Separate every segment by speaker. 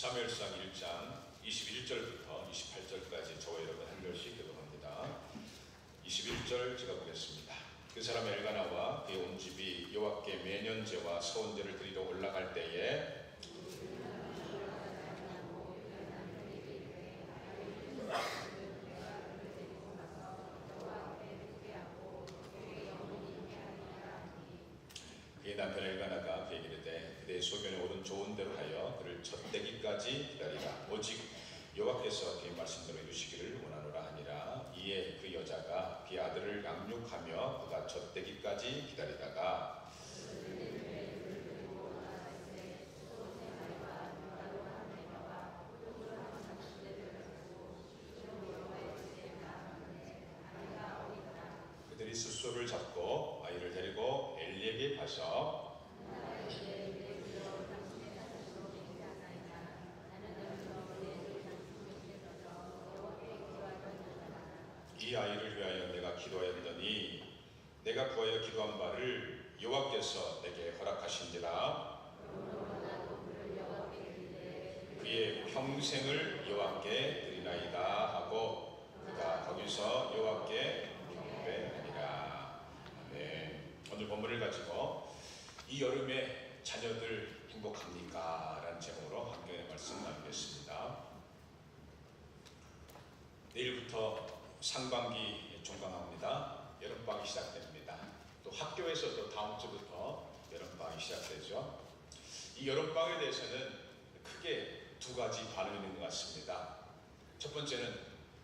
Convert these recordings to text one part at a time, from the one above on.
Speaker 1: 사무엘상 1장 21절부터 28절까지 저와 여러분 한 절씩 교독합니다. 21절 제가 보겠습니다. 그 사람 엘가나와 그의 온 집이 여호와께 매년제와 서원제를 드리러 올라갈 때에 그의 남편 엘가나가 그에게 이르되 그대의 소견에 오른 좋은 대로 하여 그를 젖되기까지 기다리라. 오직 여호와께서 그의 말씀대로 이루시기를 원하노라 하니라. 이에 그 여자가 그의 아들을 양육하며 그가 젖되기까지 기다리다가 그들이 숫소를 잡고 아이를 데리고 엘리에게 가서 이 아이를 위하여 내가 기도하였더니 내가 구하여 기도한 바를 여호와께서 내게 허락하신지라. 그의 평생을 여호와께 드리나이다 하고 그가 거기서 여호와께 경배하니라. 아멘. 오늘 본문을 가지고 이 여름에 자녀들 행복합니까? 라는 제목으로 함께 말씀 나누겠습니다. 내일부터 상반기 종강합니다. 여름방학이 시작됩니다. 또 학교에서도 다음 주부터 여름방학이 시작되죠. 이 여름방학에 대해서는 크게 두 가지 반응이 있는 것 같습니다. 첫 번째는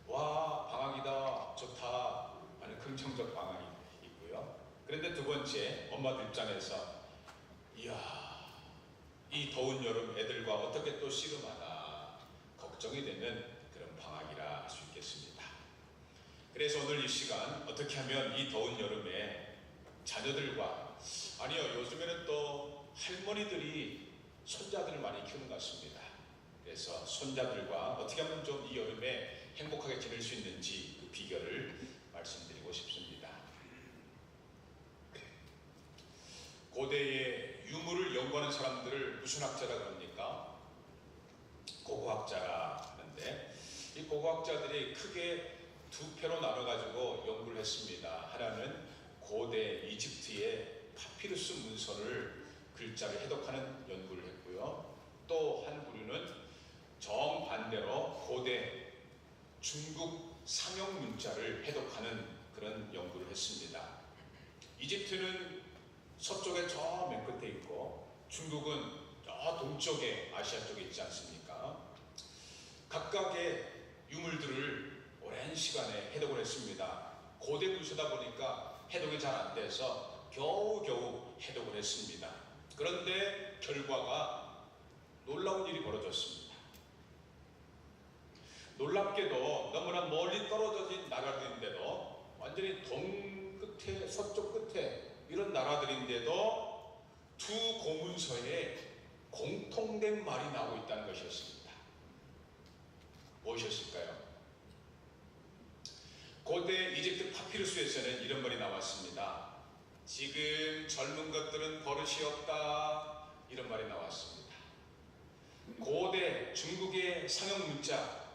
Speaker 1: 와 방학이다 좋다 하는 긍정적 방향이 있고요. 그런데 두 번째 엄마들 입장에서 이야 이 더운 여름 애들과 어떻게 또 씨름하나 걱정이 되는 그런 방학이라 할 수 있겠습니다. 그래서 오늘 이 시간 어떻게 하면 이 더운 여름에 자녀들과 아니요 요즘에는 또 할머니들이 손자들을 많이 키우는 것 같습니다. 그래서 손자들과 어떻게 하면 좀 이 여름에 행복하게 지낼 수 있는지 그 비결을 말씀드리고 싶습니다. 고대의 유물을 연구하는 사람들을 무슨 학자라고 합니까? 고고학자라 하는데 이 고고학자들이 크게 두 패로 나눠가지고 연구를 했습니다. 하나는 고대 이집트의 파피루스 문서를 글자를 해독하는 연구를 했고요. 또 한 부류는 정반대로 고대 중국 상형 문자를 해독하는 그런 연구를 했습니다. 이집트는 서쪽에 저 맨 끝에 있고 중국은 저 동쪽에 아시아 쪽에 있지 않습니까? 각각의 유물들을 오랜 시간에 해독을 했습니다. 고대 문서다 보니까 해독이 잘 안 돼서 겨우겨우 해독을 했습니다. 그런데 결과가 놀라운 일이 벌어졌습니다. 놀랍게도 너무나 멀리 떨어진 나라들인데도 완전히 동 끝에 서쪽 끝에 이런 나라들인데도 두 고문서에 공통된 말이 나오고 있다는 것이었습니다. 무엇이었을까요? 고대 이집트 파피루스에서는 이런 말이 나왔습니다. 지금 젊은 것들은 버릇이 없다 이런 말이 나왔습니다. 고대 중국의 상형 문자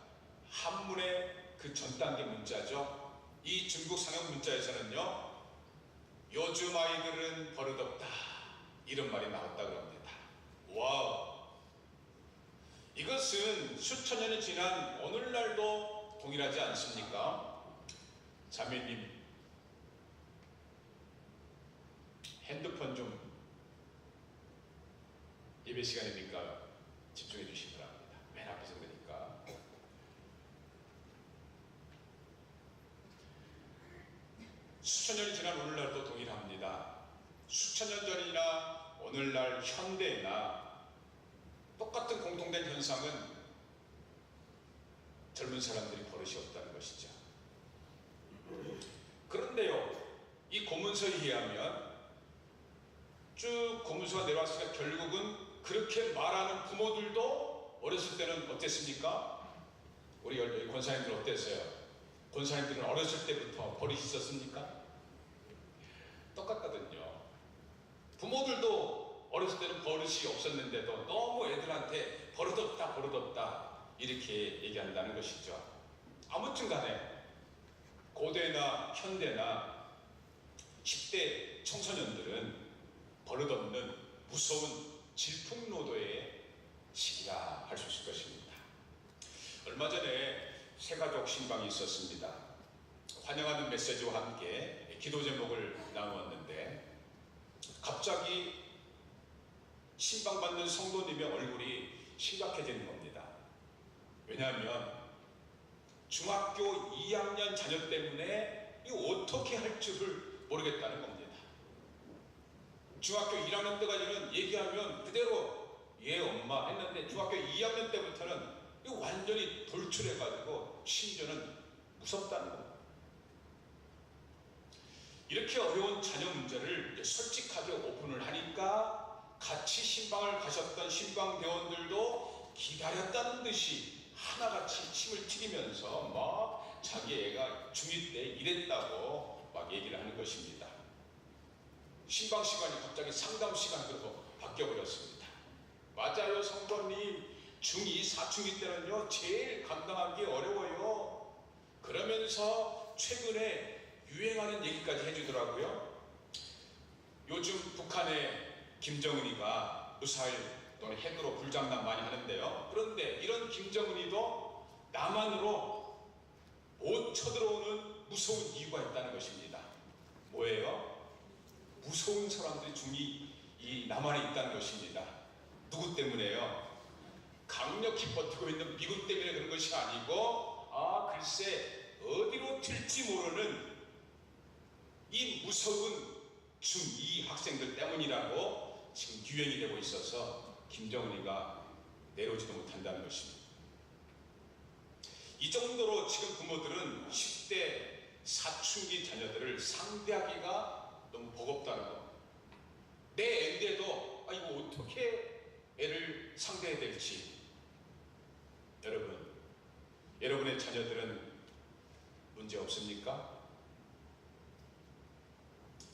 Speaker 1: 한문의 그 전 단계 문자죠. 이 중국 상형 문자에서는요 요즘 아이들은 버릇없다 이런 말이 나왔다고 합니다. 와우! 이것은 수천 년이 지난 오늘날도 동일하지 않습니까? 자매님 핸드폰 좀 예배 시간이니까 집중해 주시기 바랍니다. 맨 앞에서 그러니까 수천 년이 지난 오늘날도 동일합니다. 수천 년 전이나 오늘날 현대나 똑같은 공통된 현상은 젊은 사람들이 버릇이 없다는 것이죠. 그런데요 이 고문서에 의하면 쭉 고문서가 내려왔으니까 결국은 그렇게 말하는 부모들도 어렸을 때는 어땠습니까? 우리 여기 권사님들 어땠어요? 권사님들은 어렸을 때부터 버릇이 있었습니까? 똑같거든요. 부모들도 어렸을 때는 버릇이 없었는데도 너무 애들한테 버릇없다 이렇게 얘기한다는 것이죠. 아무튼 간에 고대나 현대나 10대 청소년들은 버릇없는 무서운 질풍노도의 시기라 할 수 있을 것입니다. 얼마 전에 새가족 신방이 있었습니다. 환영하는 메시지와 함께 기도 제목을 나누었는데 갑자기 신방받는 성도님의 얼굴이 심각해지는 겁니다. 왜냐하면 중학교 2학년 자녀 때문에 이 어떻게 할 줄을 모르겠다는 겁니다. 중학교 1학년 때까지는 얘기하면 그대로 예 엄마 했는데 중학교 2학년 때부터는 이거 완전히 돌출해가지고 심지어는 무섭다는 겁니다. 이렇게 어려운 자녀 문제를 솔직하게 오픈을 하니까 같이 신방을 가셨던 신방대원들도 기다렸다는 듯이 하나같이 침을 튀기면서 막 자기 애가 중2 때 이랬다고 막 얘기를 하는 것입니다. 신방 시간이 갑자기 상담 시간으로 바뀌어버렸습니다. 맞아요 성도님, 중2, 사춘기 때는요 제일 감당하기 어려워요. 그러면서 최근에 유행하는 얘기까지 해주더라고요. 요즘 북한의 김정은이가 미사일 또는 핵으로 불장난 많이 하는데요. 그런데 이런 김정은이도 남한으로 못 쳐들어오는 무서운 이유가 있다는 것입니다. 뭐예요? 무서운 사람들이 이 남한에 있다는 것입니다. 누구 때문에요? 강력히 버티고 있는 미국 때문에 그런 것이 아니고 글쎄 어디로 튈지 모르는 이 무서운 중2 학생들 때문이라고 지금 유행이 되고 있어서 김정은이가 내려오지도 못한다는 것입니다. 이 정도로 지금 부모들은 10대 사춘기 자녀들을 상대하기가 너무 버겁다는 것. 내 애인데도 이거 어떻게 애를 상대해야 될지. 여러분의 자녀들은 문제 없습니까?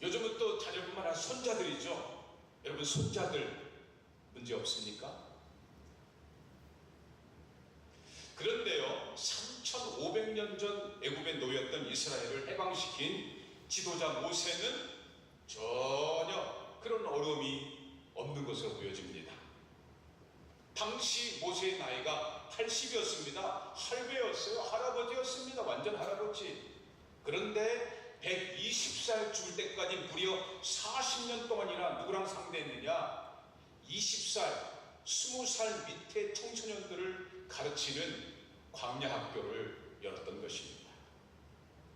Speaker 1: 요즘은 또 자녀뿐만 아니라 손자들이죠. 여러분 손자들 문제 없습니까? 그런데요 3500년 전 애굽에 놓였던 이스라엘을 해방시킨 지도자 모세는 전혀 그런 어려움이 없는 것으로 보여집니다. 당시 모세의 나이가 80이었습니다. 할배였어요. 할아버지였습니다. 완전 할아버지. 그런데 120살 죽을 때까지 무려 40년 동안이나 누구랑 상대했느냐? 20살, 20살 밑에 청소년들을 가르치는 광야 학교를 열었던 것입니다.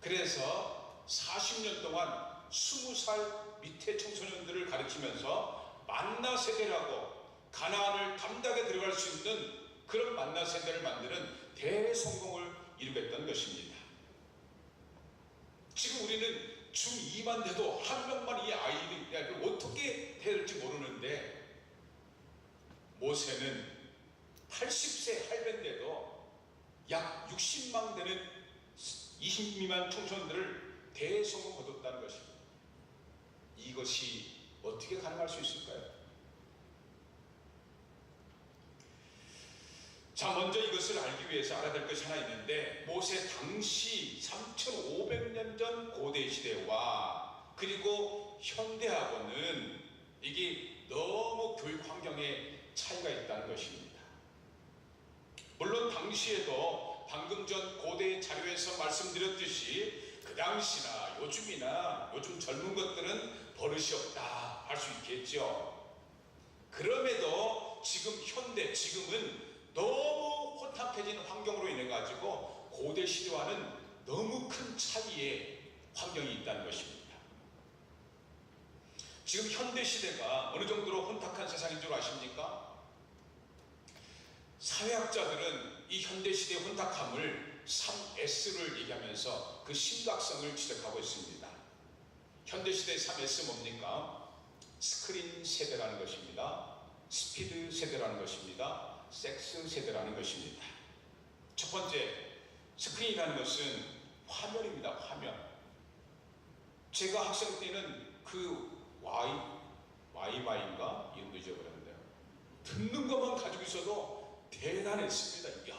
Speaker 1: 그래서 40년 동안 20살 밑에 청소년들을 가르치면서 만나 세대라고 가나안을 담대하게 들어갈 수 있는 그런 만나 세대를 만드는 대성공을 이루겠다는 것입니다. 지금 우리는 중2만 돼도 한 명만 이 아이를 어떻게 될지 모르는데 모세는 80세 할배인데도 약 60만 되는 20 미만 청소년들을 대성공 거뒀다는 것입니다. 이것이 어떻게 가능할 수 있을까요? 자, 먼저 이것을 알기 위해서 알아야 될 것이 하나 있는데 모세 당시 3500년 전 고대 시대와 그리고 현대하고는 이게 너무 교육 환경에 차이가 있다는 것입니다. 물론 당시에도 방금 전 고대 자료에서 말씀드렸듯이 그 당시나 요즘이나 요즘 젊은 것들은 버릇이 없다 할 수 있겠죠. 그럼에도 지금은 너무 혼탁해진 환경으로 인해 가지고 고대 시대와는 너무 큰 차이의 환경이 있다는 것입니다. 지금 현대 시대가 어느 정도로 혼탁한 세상인 줄 아십니까? 사회학자들은 이 현대 시대의 혼탁함을 3S를 얘기하면서 그 심각성을 지적하고 있습니다. 현대 시대의 3S 뭡니까? 스크린 세대라는 것입니다. 스피드 세대라는 것입니다. 섹스 세대라는 것입니다. 첫 번째, 스크린이라는 것은 화면입니다. 화면. 제가 학생 때는 그 와이마인가 이름도 잊어버렸는데요. 듣는 것만 가지고 있어도 대단했습니다. 이야.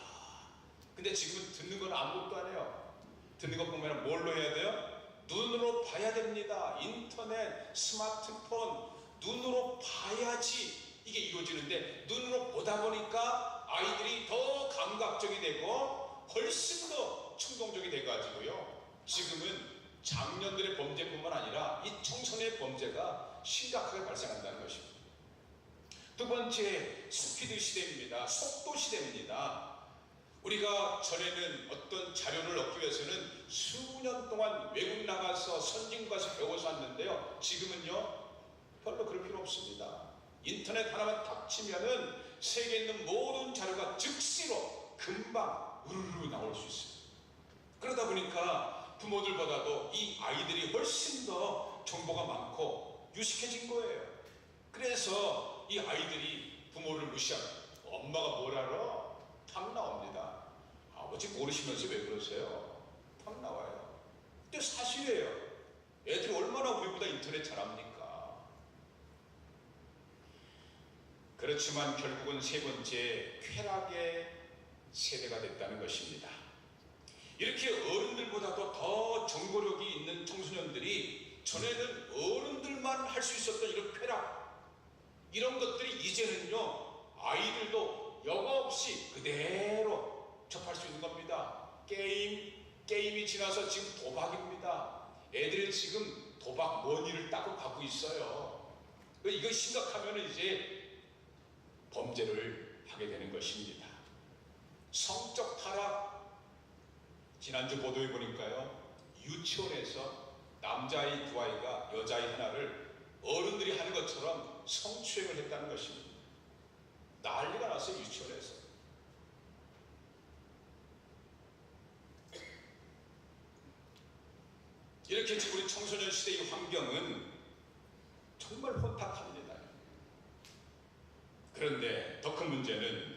Speaker 1: 근데 지금은 듣는 건 아무것도 안 해요. 듣는 것 보면 뭘로 해야 돼요? 눈으로 봐야 됩니다. 인터넷, 스마트폰, 눈으로 봐야지 이게 이루어지는데, 눈으로 보다 보니까 아이들이 더 감각적이 되고 훨씬 더 충동적이 돼가지고요, 지금은 장년들의 범죄뿐만 아니라 이 청소년의 범죄가 심각하게 발생한다는 것입니다. 두 번째, 스피드 시대입니다. 속도 시대입니다. 우리가 전에는 어떤 자료를 얻기 위해서는 수년 동안 외국 나가서 선진 가서 배워서 왔는데요, 지금은요 별로 그럴 필요 없습니다. 인터넷 하나만 탁 치면은 세계에 있는 모든 자료가 즉시로 금방 우르르 나올 수 있어요. 그러다 보니까 부모들보다도 이 아이들이 훨씬 더 정보가 많고 유식해진 거예요. 그래서 이 아이들이 부모를 무시하고, 엄마가 뭘 알아? 탁 나옵니다. 아버지 모르시면서 왜 그러세요? 탁 나와요. 근데 사실이에요. 애들이 얼마나 우리보다 인터넷 잘합니까? 그렇지만 결국은 세 번째, 쾌락의 세대가 됐다는 것입니다. 이렇게 어른들보다도 더 정보력이 있는 청소년들이, 전에는 어른들만 할 수 있었던 이런 쾌락, 이런 것들이 이제는요 아이들도 여과 없이 그대로 접할 수 있는 겁니다. 게임이 지나서 지금 도박입니다. 애들이 지금 도박 머니를 따고 가고 있어요. 이거 심각하면 이제 범죄를 하게 되는 것입니다. 성적 타락, 지난주 보도에 보니까요, 유치원에서 남자아이 두 아이가 여자아이 하나를 어른들이 하는 것처럼 성추행을 했다는 것입니다. 난리가 났어요, 유치원에서. 이렇게 지금 우리 청소년 시대의 환경은 정말 혼탁합니다. 그런데 더 큰 문제는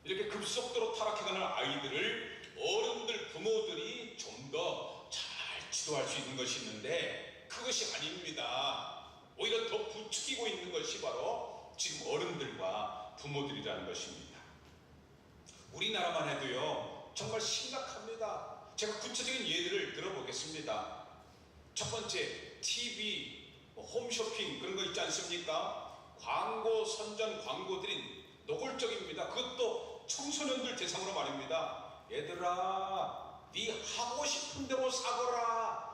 Speaker 1: 이렇게 급속도로 타락해가는 아이들을 어른들, 부모들이 좀 더 잘 지도할 수 있는 것이 있는데, 그것이 아닙니다. 오히려 더 부추기고 있는 것이 바로 지금 어른들과 부모들이라는 것입니다. 우리나라만 해도요 정말 심각합니다. 제가 구체적인 예를 들어보겠습니다. 첫 번째, TV, 홈쇼핑 그런 거 있지 않습니까? 광고, 선전 광고들이 노골적입니다. 그것도 청소년들 대상으로 말입니다. 얘들아, 네 하고 싶은 대로 사거라.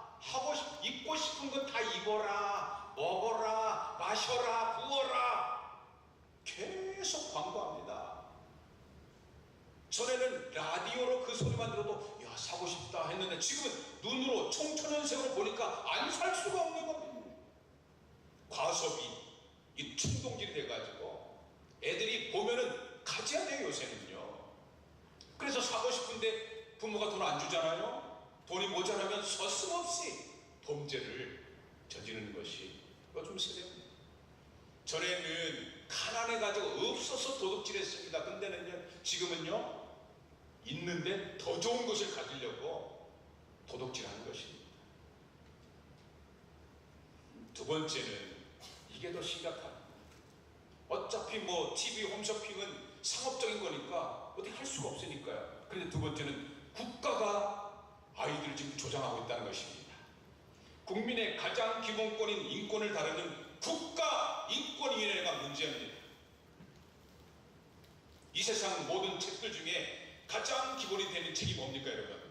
Speaker 1: 입고 싶은 거 다 입어라. 먹어라. 마셔라. 부어라. 계속 광고합니다. 전에는 라디오로 그 소리만 들어도 야 사고 싶다 했는데, 지금은 눈으로 청천연색으로 보니까 안 살 수가 없는 겁니다. 과소비, 이 충동질이 돼가지고 애들이 보면은 가져야 돼요, 요새는요. 그래서 사고 싶은데 부모가 돈 안 주잖아요. 돈이 모자라면 서슴없이 범죄를 저지르는 것이 요즘 세대입니다. 전에는 가난해가지고 없어서 도둑질했습니다. 근데는요, 지금은요 있는데 더 좋은 것을 가지려고 도둑질하는 것입니다. 두 번째는 이게 더 심각합니다. 어차피 뭐 TV, 홈쇼핑은 상업적인 거니까 어떻게 할 수가 없으니까요. 그런데 두 번째는 국가가 아이들을 지금 조장하고 있다는 것입니다. 국민의 가장 기본권인 인권을 다루는 국가인권위원회가 문제입니다. 이 세상 모든 책들 중에 가장 기본이 되는 책이 뭡니까, 여러분?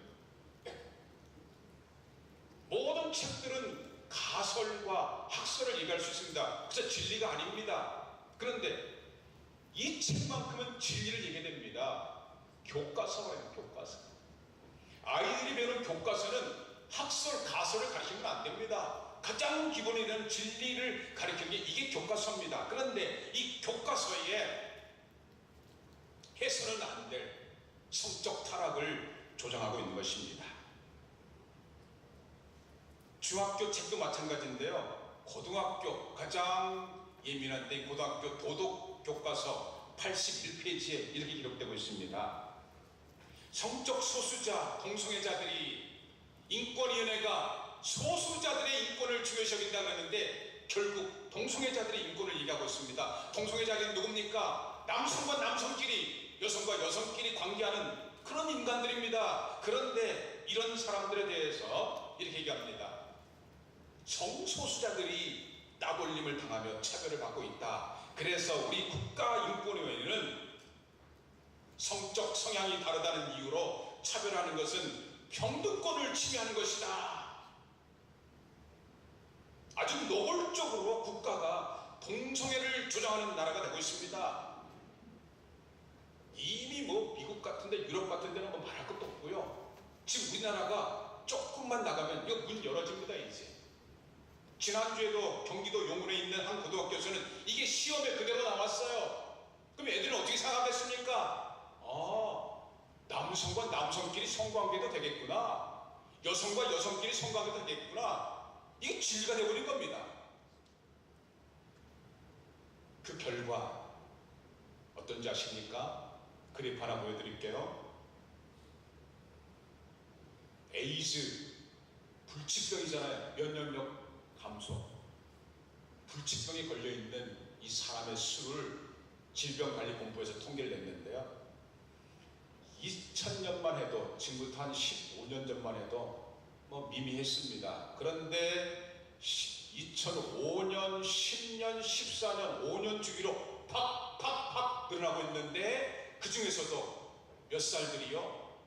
Speaker 1: 모든 책들은 가설과 학설을 얘기할 수 있습니다. 그래서 진리가 아닙니다. 그런데 이 책만큼은 진리를 얘기해야 됩니다. 교과서예요, 교과서. 아이들이 배우는 교과서는 학설, 가설을 가르치면 안 됩니다. 가장 기본이 되는 진리를 가르치는 게 이게 교과서입니다. 그런데 이 교과서에 해서는 안 될 성적 타락을 조장하고 있는 것입니다. 중학교 책도 마찬가지인데요. 고등학교 가장 예민한 때 고등학교 도덕 교과서 81페이지에 이렇게 기록되고 있습니다. 성적 소수자, 동성애자들이 인권위원회가 소수자들의 인권을 중요시 여긴다고 했는데 결국 동성애자들의 인권을 얘기하고 있습니다. 동성애자는 누굽니까? 남성과 남성끼리, 여성과 여성끼리 관계하는 그런 인간들입니다. 그런데 이런 사람들에 대해서 이렇게 얘기합니다. 성소수자들이 따돌림을 당하며 차별을 받고 있다. 그래서 우리 국가인권위원회는 성적 성향이 다르다는 이유로 차별하는 것은 평등권을 침해하는 것이다. 아주 노골적으로 국가가 동성애를 조장하는 나라가 되고 있습니다. 이미 미국 같은데 유럽 같은 데는 말할 것도 없고요. 지금 우리나라가 조금만 나가면 이거 문 열어집니다. 이제 지난주에도 경기도 용인에 있는 한 고등학교에서는 이게 시험에 그대로 나왔어요. 그럼 애들은 어떻게 생각했습니까? 남성과 남성끼리 성관계도 되겠구나, 여성과 여성끼리 성관계도 되겠구나, 이게 진리가 되어버린 겁니다. 그 결과 어떤지 아십니까? 그래프 하나 보여드릴게요. 에이즈, 불치병이잖아요. 면역력 감소. 불치병에 걸려있는 이 사람의 수를 질병관리본부에서 통계를 냈는데요. 2000년만 해도, 지금부터 한 15년 전만 해도 미미했습니다. 그런데 2005년, 10년, 14년, 5년 주기로 팍팍팍 늘어나고 있는데 그 중에서도 몇 살들이요?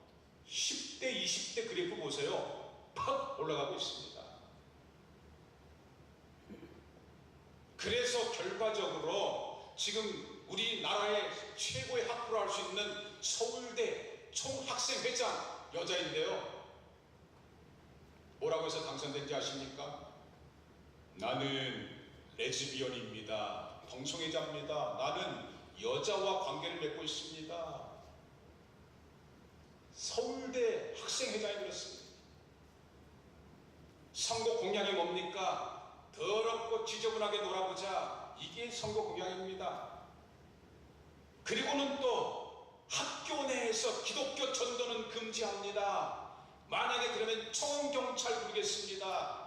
Speaker 1: 10대, 20대 그래프 보세요. 팍 올라가고 있습니다. 그래서 결과적으로 지금 우리나라의 최고의 학부를 할 수 있는 서울대 총학생회장 여자인데요. 뭐라고 해서 당선된지 아십니까? 나는 레즈비언입니다. 동성애자입니다. 나는 여자와 관계를 맺고 있습니다. 서울대 학생회장이 그랬습니다. 선거 공약이 뭡니까? 더럽고 지저분하게 놀아보자. 이게 선거 공약입니다. 그리고는 또 학교 내에서 기독교 전도는 금지합니다. 만약에 그러면 청원경찰 부르겠습니다.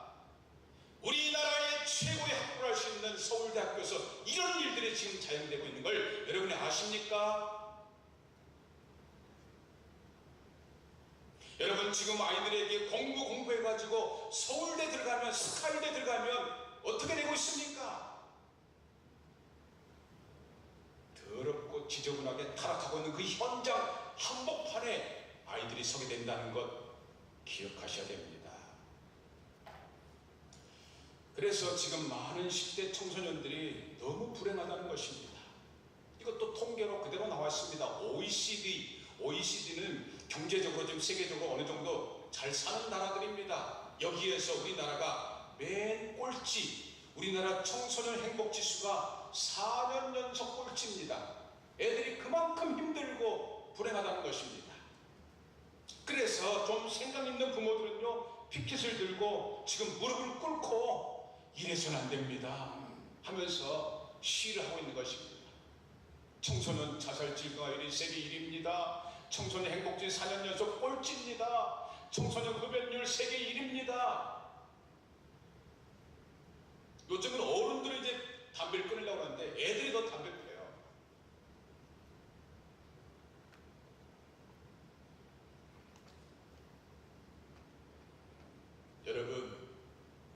Speaker 1: 우리나라의 최고의 학부를 할 수 있는 서울대학교에서 이런 일들이 지금 자행되고 있는 걸 여러분이 아십니까? 여러분 지금 아이들에게 공부해가지고 서울대 들어가면, 스카이대 들어가면 어떻게 되고 있습니까? 더럽고 지저분하게 타락하고 있는 그 현장 한복판에 아이들이 서게 된다는 것 기억하셔야 됩니다. 그래서 지금 많은 10대 청소년들이 너무 불행하다는 것입니다. 이것도 통계로 그대로 나왔습니다. OECD는 경제적으로 지금 세계적으로 어느 정도 잘 사는 나라들입니다. 여기에서 우리나라가 맨 꼴찌, 우리나라 청소년 행복지수가 4년 연속 꼴찌입니다. 애들이 그만큼 힘들고 불행하다는 것입니다. 그래서 좀 생각 있는 부모들은요, 피켓을 들고 지금 무릎을 꿇고 이래서는 안 됩니다 하면서 시위를 하고 있는 것입니다. 청소년 자살 질병화율이 세계 1위입니다. 청소년 행복지수 4년 연속 꼴찌입니다. 청소년 흡연율 세계 1위입니다. 요즘은 어른들이 이제 담배를 끊으려고 하는데 애들이 더 담배 피워요. 여러분,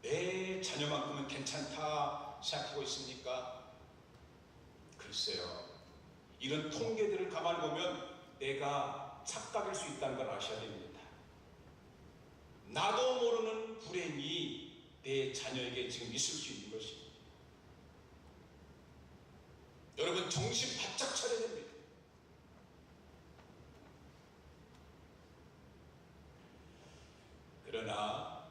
Speaker 1: 내 자녀만큼은 괜찮다 생각하고 있습니까? 글쎄요. 이런 통계들을 가만히 보면 내가 착각일 수 있다는 걸 아셔야 됩니다. 나도 모르는 불행이 내 자녀에게 지금 있을 수 있는 것입니다. 여러분 정신 바짝 차려야 됩니다. 그러나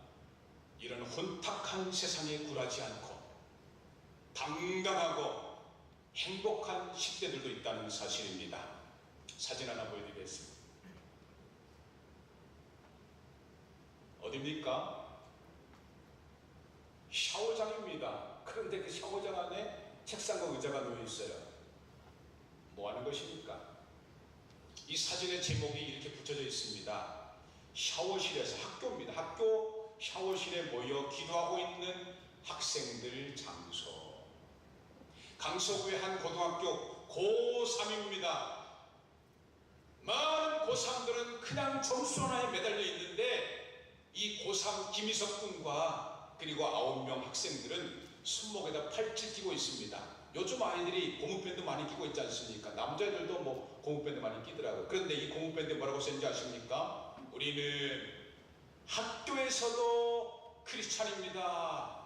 Speaker 1: 이런 혼탁한 세상에 굴하지 않고 당당하고 행복한 10대들도 있다는 사실입니다. 사진 하나 보여드리겠습니다. 어디입니까? 샤워장입니다. 그런데 그 샤워장 안에 책상과 의자가 놓여 있어요. 뭐 하는 것입니까? 이 사진의 제목이 이렇게 붙여져 있습니다. 샤워실에서, 학교입니다. 학교 샤워실에 모여 기도하고 있는 학생들 장소. 강서구의 한 고등학교 고3입니다. 많은 고3들은 그냥 점수 하나에 매달려 있는데 이 고3 김희석 군과 그리고 9명 학생들은 손목에다 팔찌 끼고 있습니다. 요즘 아이들이 고무밴드 많이 끼고 있지 않습니까? 남자애들도 뭐 고무밴드 많이 끼더라고요. 그런데 이 고무밴드 뭐라고 썼는지 아십니까? 우리는 학교에서도 크리스찬입니다.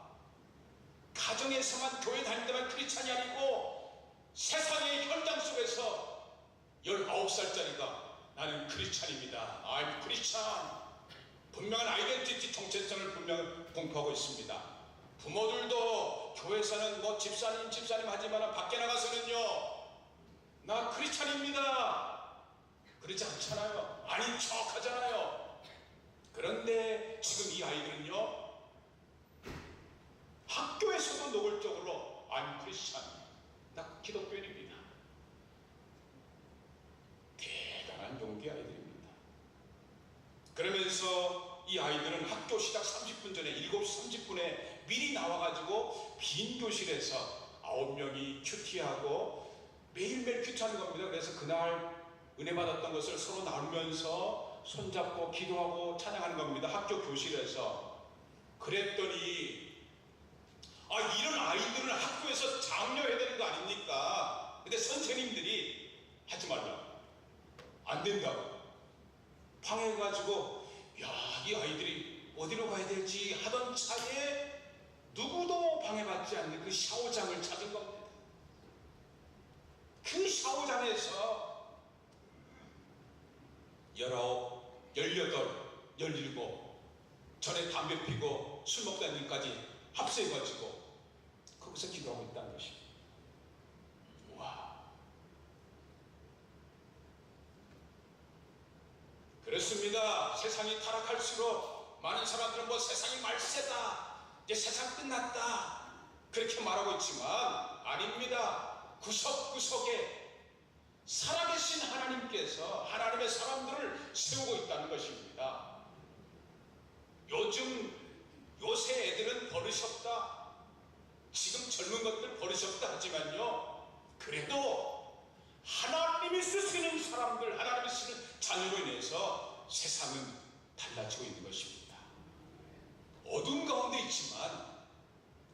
Speaker 1: 가정에서만, 교회 다닐 때만 크리스찬이 아니고 세상의 현장 속에서 19살짜리가 나는 크리스찬입니다. I'm 크리스찬. 분명한 아이덴티티, 정체성을 분명히 공표하고 있습니다. 부모들도 교회에서는 뭐 집사님 하지만 밖에 나가서는요, 나 크리스찬입니다. 그러지 않잖아요. 아닌 척 하잖아요. 그런데 지금 이 아이들은요, 학교에서도 노골적으로 I'm 크리스찬, 나 기독교인입니다. 대단한 용기 아이들입니다. 그러면서 이 아이들은 학교 시작 30분 전에 7시 30분에 미리 나와가지고 빈 교실에서 9명이 큐티하고 매일매일 큐티하는 겁니다. 그래서 그날 은혜 받았던 것을 서로 나누면서 손잡고 기도하고 찬양하는 겁니다. 학교 교실에서. 그랬더니 이런 아이들은 학교에서 장려해야 되는 거 아닙니까? 근데 선생님들이 하지 말라, 안 된다고 방해해가지고, 이 아이들이 어디로 가야 될지 하던 차에 누구도 방해받지 않는 그 샤워장을 찾은 겁니다. 그 샤워장에서 19, 18, 17 전에 담배 피고 술 먹다는 일까지 합세해가지고 거기서 기도하고 있다는 것입니다. 와, 그렇습니다. 세상이 타락할수록 많은 사람들은 뭐 세상이 말세다, 이제 세상 끝났다, 그렇게 말하고 있지만 아닙니다. 구석구석에 살아계신 하나님께서 하나님의 사람들을 세우고 있다는 것입니다. 요새 애들은 버릇없다, 지금 젊은 것들 버릇없다 하지만요, 그래도 하나님이 쓰시는 사람들, 하나님이 쓰는 자녀로 인해서 세상은 달라지고 있는 것입니다. 어두운 가운데 있지만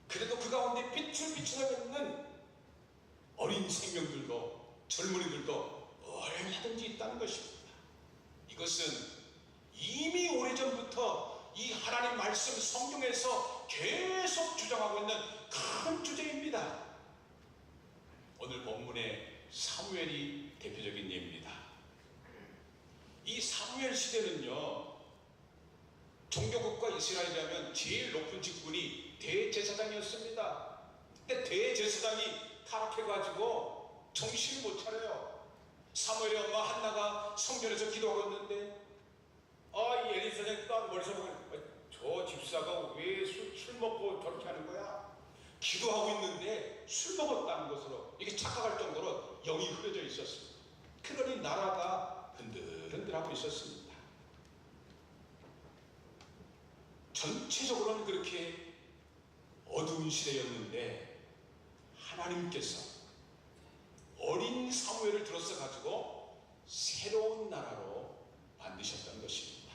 Speaker 1: 그래도 그 가운데 빛을 비춰내고 있는 어린 생명들도 젊은이들도 얼마든지 있다는 것입니다. 이것은 이미 오래전부터 이 하나님 말씀 성경에서 계속 주장하고 있는 큰 주제입니다. 오늘 본문의 사무엘이 대표적인 예입니다. 이 사무엘 시대는요, 종교국가 이스라엘이라면 제일 높은 직분이 대제사장이었습니다. 근데 대제사장이 타락해가지고 정신을 못 차려요. 사무엘의 엄마 한나가 성전에서 기도하고 있는데 이 엘리사장 딱 멀리서 보면 저 집사가 왜 술 먹고 저렇게 하는 거야? 기도하고 있는데 술 먹었다는 것으로 이게 착각할 정도로 영이 흐려져 있었습니다. 그러니 나라가 흔들흔들하고 있었습니다. 전체적으로는 그렇게 어두운 시대였는데 하나님께서 어린 사무엘을 들어서 가지고 새로운 나라로 만드셨다는 것입니다.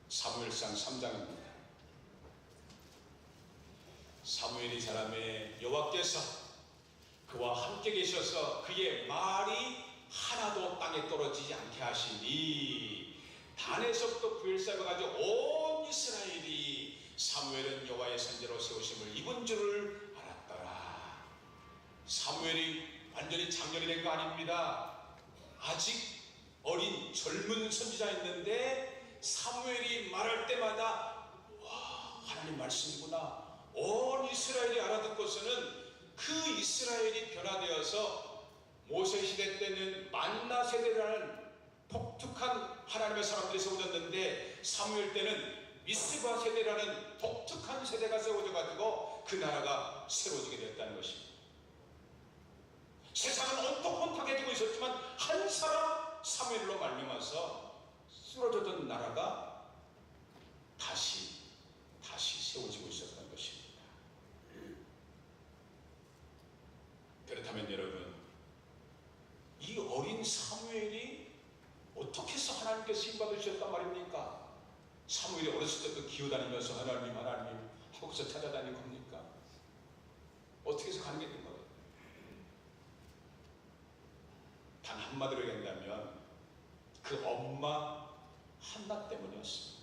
Speaker 1: 사무엘상 3장입니다. 사무엘이 사람의 여호와께서 그와 함께 계셔서 그의 말이 하나도 땅에 떨어지지 않게 하시니 단에서부터 부엘사로 가지고 온 이스라엘이 사무엘은 여호와의 선지자로 세우심을 입은 줄을 알았더라. 사무엘이 완전히 장년이 된 거 아닙니다. 아직 어린 젊은 선지자였는데 사무엘이 말할 때마다 와, 하나님 말씀이구나. 온 이스라엘이 알아듣고서는 그 이스라엘이 변화되어서 모세 시대 때는 만나 세대라는 독특한 하나님의 사람들이 세워졌는데 사무엘 때는 미스바 세대라는 독특한 세대가 세워져 가지고 그 나라가 새로워지게 되었다는 것입니다. 세상은 혼탁해지고 있었지만 한 사람 사무엘로 말미암아서 쓰러졌던 나라가 그렇다면 여러분, 이 어린 사무엘이 어떻게 해서 하나님께 쓰임받을 주셨단 말입니까? 사무엘이 어렸을 때부터 기어다니면서 하나님 하고서 찾아다닌 겁니까? 어떻게 해서 가는 게 된 거예요? 단 한마디로 얘기한다면 그 엄마 한나 때문이었습니다.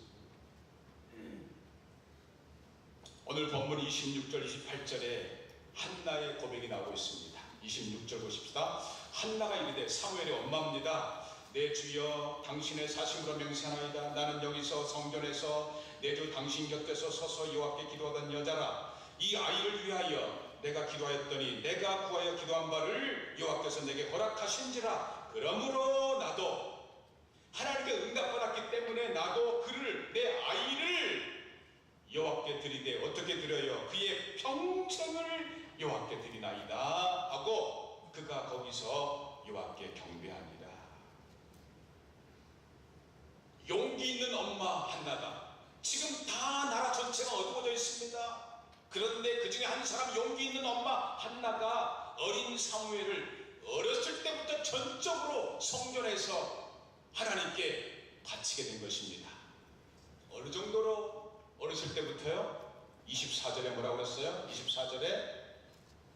Speaker 1: 오늘 본문 26절 28절에 한나의 고백이 나오고 있습니다. 26절 보십시다. 한나가 이르되, 사무엘의 엄마입니다. 내 주여, 당신의 사심으로 맹세하나이다. 나는 여기서 성전에서 내 주 당신 곁에서 서서 여호와께 기도하던 여자라. 이 아이를 위하여 내가 기도하였더니 내가 구하여 기도한 바를 여호와께서 내게 허락하신지라. 그러므로 나도 하나님께 응답받았기 때문에 나도 그를, 내 아이를 여호와께 드리되, 어떻게 드려요? 그의 평생을 여호와께 드리나이다 하고 그가 거기서 여호와께 경배하니라. 용기 있는 엄마 한나다. 지금 다 나라 전체가 어두워져 있습니다. 그런데 그 중에 한 사람, 용기 있는 엄마 한나가 어린 사무엘을 어렸을 때부터 전적으로 성전에서 하나님께 바치게 된 것입니다. 어느 정도로 어렸을 때부터요? 24절에 뭐라고 그랬어요? 24절에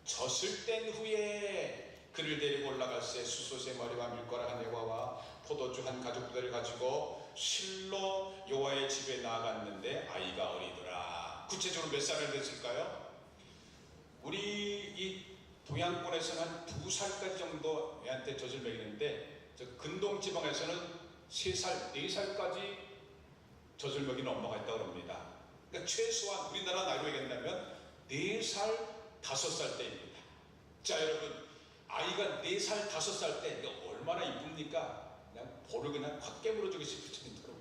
Speaker 1: 젖을 뗀 후에 그를 데리고 올라갈새 수소새 머리와 밀가루 한 여과와 포도주 한 가죽부대를 가지고 실로 여호와의 집에 나아갔는데 아이가 어리더라. 구체적으로 몇 살을 됐을까요? 우리 이 동양권에서는 한 2살까지 정도 애한테 젖을 먹이는데, 저 근동 지방에서는 3살, 4살까지 젖을 먹이는 엄마가 있다고 합니다. 그러니까 최소한 우리나라 나이로 얘기한다면 4살, 5살 때입니다. 자, 여러분, 아이가 4살, 5살 때 얼마나 이쁩니까? 그냥 볼을 그냥 확 깨물어주고 싶을 정도로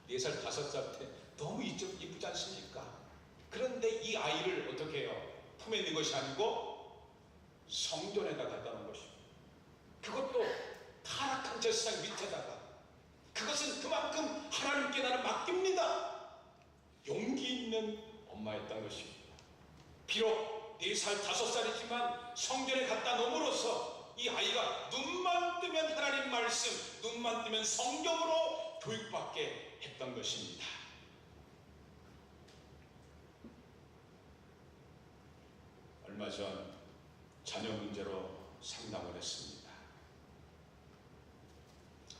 Speaker 1: 4살, 5살 때 너무 이쁘지 않습니까? 그런데 이 아이를 어떻게 해요? 품에 있는 것이 아니고 성전에다 갖다 놓은 것입니다. 그것도 타락한 제사장 밑에다가. 그것은 그만큼 하나님께 나는 맡깁니다. 용기 있는 엄마였던 것입니다. 비록 4살, 5살이지만 성전에 갖다 놓음으로써 이 아이가 눈만 뜨면 하나님 말씀, 눈만 뜨면 성경으로 교육받게 했던 것입니다. 얼마 전 자녀 문제로 상담을 했습니다.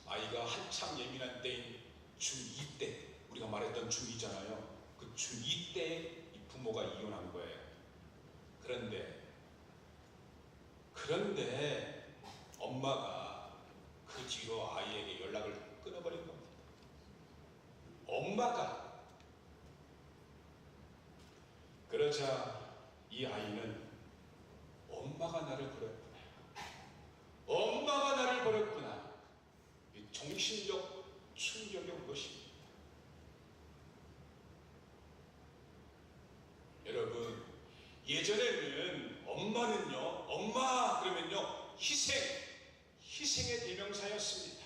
Speaker 1: 아이가 한참 예민한 때인 중2 때, 우리가 말했던 중2잖아요. 그 중2 때 이 부모가 이혼한 거예요. 그런데 엄마가 그 뒤로 아이에게 연락을 끊어버린 겁니다. 엄마가. 그러자 이 아이는 엄마가 나를 버렸구나, 엄마가 나를 버렸구나, 이 정신적 충격이 온 것입니다. 여러분, 예전에는 엄마는요, 엄마 그러면요 희생의 대명사였습니다.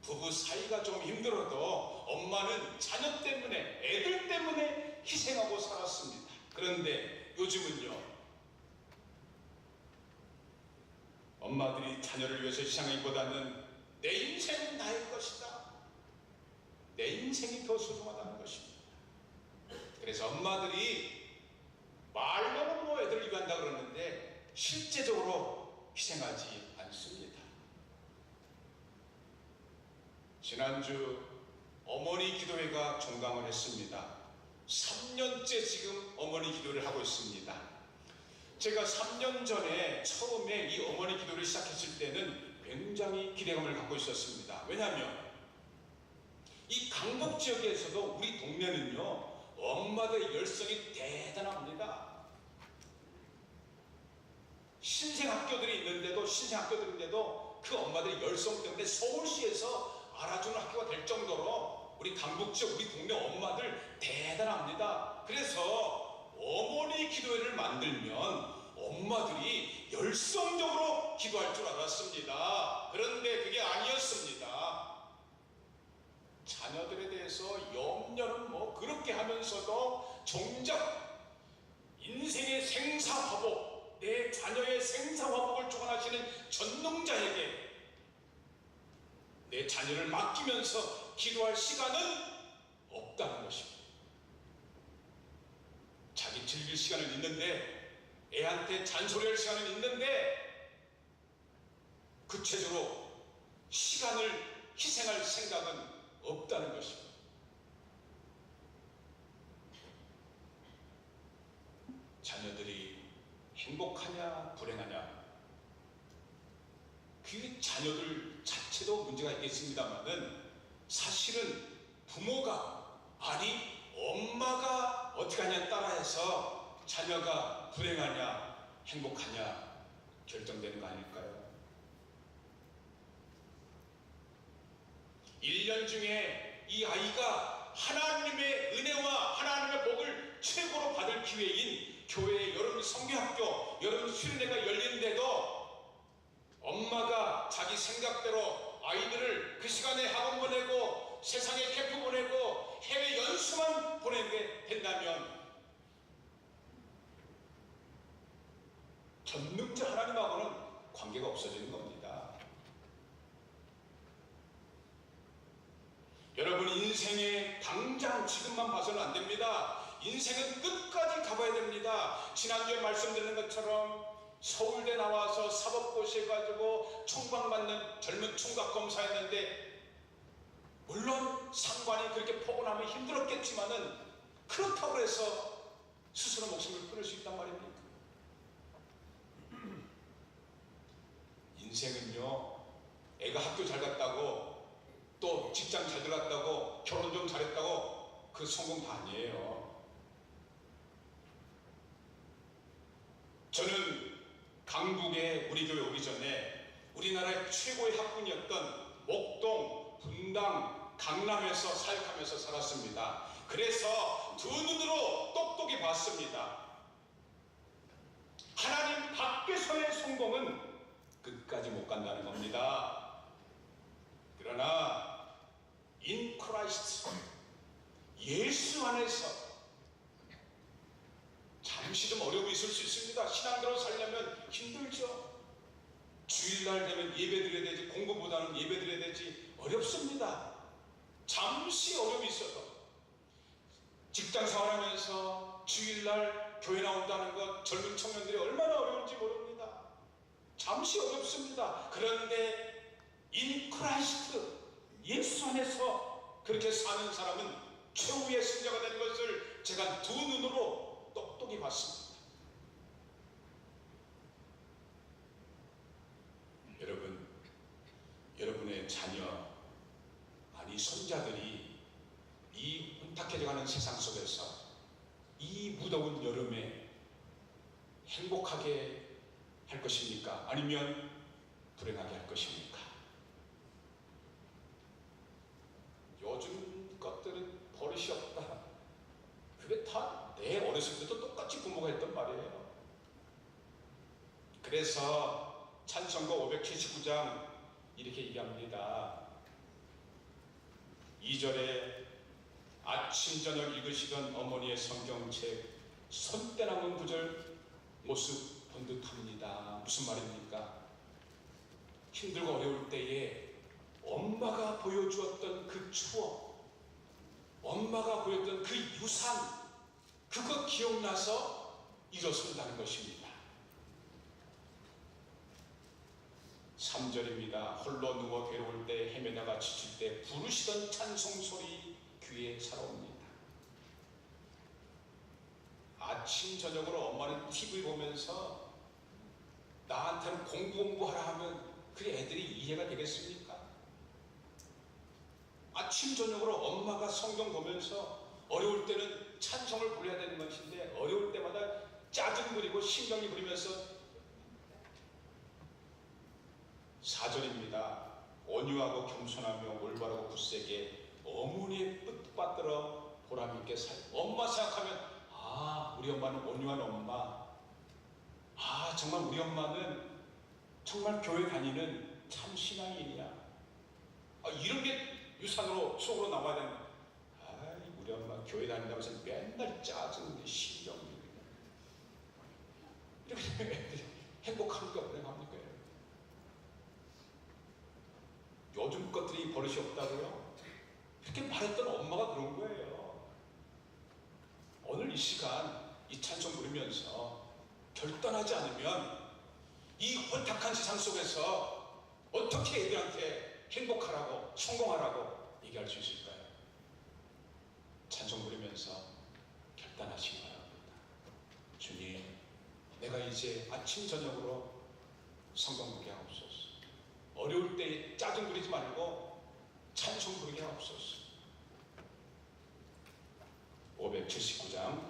Speaker 1: 부부 사이가 좀 힘들어도 엄마는 자녀 때문에, 애들 때문에 희생하고 살았습니다. 그런데 요즘은요, 엄마들이 자녀를 위해서 희생하기보다는 내 인생은 나의 것이다, 내 인생이 더 소중하다는 것입니다. 그래서 엄마들이 말로는 뭐 애들을 위한다 그러는데 실제적으로 희생하지 않습니다. 지난주 어머니 기도회가 종강을 했습니다. 3년째 지금 어머니 기도를 하고 있습니다. 제가 3년 전에 처음에 이 어머니 기도를 시작했을 때는 굉장히 기대감을 갖고 있었습니다. 왜냐하면 이 강북 지역에서도 우리 동네는요, 엄마들의 열성이 대단합니다. 신생학교들이 있는데도 그 엄마들의 열성 때문에 서울시에서 알아주는 학교가 될 정도로 우리 강북 지역, 우리 동네 엄마들 대단합니다. 그래서 어머니 기도회를 만들면 엄마들이 열성적으로 기도할 줄 알았습니다. 그런데 그게 아니었습니다. 자녀들에 대해서 염려는 뭐 그렇게 하면서도 정작 인생의 생사화복, 내 자녀의 생사화복을 주관하시는 전능자에게 내 자녀를 맡기면서 기도할 시간은 없다는 것입니다. 자기 즐길 시간은 있는데, 애한테 잔소리할 시간은 있는데, 구체적으로 시간을 희생할 생각은 없다는 것입니다. 자녀들이 행복하냐 불행하냐, 그 자녀들 자체도 문제가 있겠습니다만은 사실은 부모가, 아니 엄마가 어떻게 하냐에 따라해서 자녀가 불행하냐 행복하냐 결정되는 거 아닐까요? 1년 중에 이 아이가 하나님의 은혜와 하나님의 복을 최고로 받을 기회인 교회의 여름 성경학교, 여름 수련회가 열리는데도 엄마가 자기 생각대로 아이들을 그 시간에 학원 보내고 세상에 캠프 보내고 해외 연수만 보내게 된다면 전능자 하나님하고는 관계가 없어지는 겁니다. 여러분, 인생에 당장 지금만 봐서는 안 됩니다. 인생은 끝까지 가봐야 됩니다. 지난주에 말씀드린 것처럼 서울대 나와서 사법고시에 가지고 총각받는 젊은 총각 검사였는데, 물론 상관이 그렇게 포근하면 힘들었겠지만은 그렇다고 해서 스스로 목숨을 끊을 수 있단 말입니까? 인생은요, 애가 학교 잘 갔다고 또 직장 잘 들어갔다고 결혼 좀 잘했다고 그 성공 다 아니에요. 저는 강북에 우리 교회 오기 전에 우리나라의 최고의 학군이었던 목동, 분당, 강남에서 사역하면서 살았습니다. 그래서 두 눈으로 똑똑히 봤습니다. 하나님 밖에서의 성공은 끝까지 못 간다는 겁니다. 그러나 in Christ, 예수 안에서 잠시 좀 어려움이 있을 수 있습니다. 신앙대로 살려면 힘들죠. 주일날 되면 예배드려야 되지, 공부보다는 예배드려야 되지, 어렵습니다. 잠시 어려움이 있어도 직장 생활하면서 주일날 교회 나온다는 것, 젊은 청년들이 얼마나 어려운지 모릅니다. 잠시 어렵습니다. 그런데 in Christ, 예수 안에서 그렇게 사는 사람은 최후의 승자가 되는 것을 제가 두 눈으로 똑똑히 봤습니다. 여러분, 여러분의 자녀, 아니 손자들이 이 혼탁해져가는 세상 속에서 이 무더운 여름에 행복하게 할 것입니까? 아니면 불행하게 할 것입니까? 요즘 것들은 버릇이 없다. 그게 다 내 어렸을 때도 똑같이 부모가 했던 말이에요. 그래서 찬송가 579장 이렇게 얘기합니다. 2절에 아침 저녁 읽으시던 어머니의 성경책 손때 남은 구절 모습 본 듯합니다. 무슨 말입니까? 힘들고 어려울 때에 엄마가 보여주었던 그 추억, 엄마가 보였던 그 유산, 그거 기억나서 일어선다는 것입니다. 3절입니다. 홀로 누워 괴로울 때, 헤매다가 지칠 때 부르시던 찬송소리 귀에 살아옵니다. 아침 저녁으로 엄마는 TV 보면서 나한테는 공부하라 하면 그게 애들이 이해가 되겠습니까? 아침 저녁으로 엄마가 성경 보면서 어려울 때는 찬송을 불러야 되는 것인데 어려울 때마다 짜증 부리고 신경이 부리면서 4절입니다. 온유하고 겸손하며 올바르고 굳세게 어머니의 뜻받들어 보람있게 살. 엄마 생각하면 아, 우리 엄마는 온유한 엄마, 아, 정말 우리 엄마는 정말 교회 다니는 참 신앙인이야. 아, 이런 게 유산으로 속으로 나와야 되는 거야. 아, 우리 엄마 교회 다닌다고 해서 맨날 짜증내, 신경이. 이렇게 애들이 행복합니까? 불행합니까? 요즘 것들이 버릇이 없다고요? 이렇게 말했던 엄마가 그런 거예요. 오늘 이 시간 이 찬송 부르면서 결단하지 않으면 이 혼탁한 세상 속에서 어떻게 애들한테 행복하라고 성공하라고 얘기할 수 있을까요? 찬송 부르면서 결단하시기 바랍니다. 주님, 내가 이제 아침 저녁으로 성경 부르게 하옵소서. 어려울 때 짜증 부리지 말고 찬송 부르게 하옵소서. 579장